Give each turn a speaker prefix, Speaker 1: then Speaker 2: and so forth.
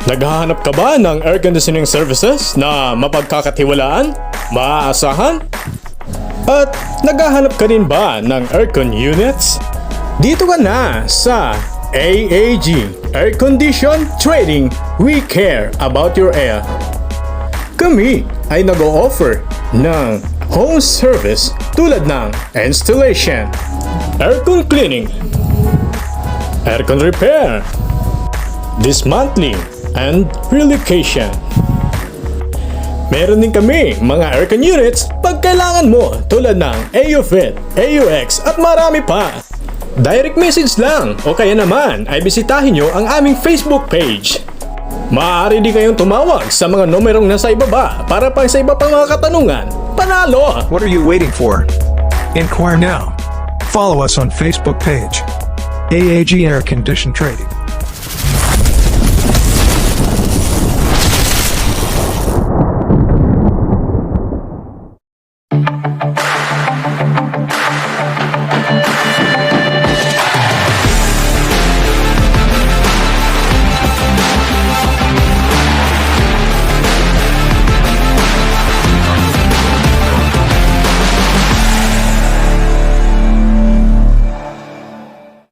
Speaker 1: Naghahanap ka ba ng air conditioning services na mapagkakatiwalaan, maaasahan? At naghahanap ka rin ba ng aircon units? Dito ka na sa AAG Air Condition Trading. We care about your air. Kami ay nag-o-offer ng home service tulad ng installation, aircon cleaning, aircon repair, dismantling, and relocation. Meron din kami mga aircon units pag kailangan mo tulad ng AUFit, AUX at marami pa. Direct message lang o kaya naman ay bisitahin nyo ang aming Facebook page. Maaari din kayong tumawag sa mga numerong nasa ibaba para pa sa iba pang mga katanungan. Panalo!
Speaker 2: What are you waiting for? Inquire now. Follow us on Facebook page. AAG Air Condition Trading.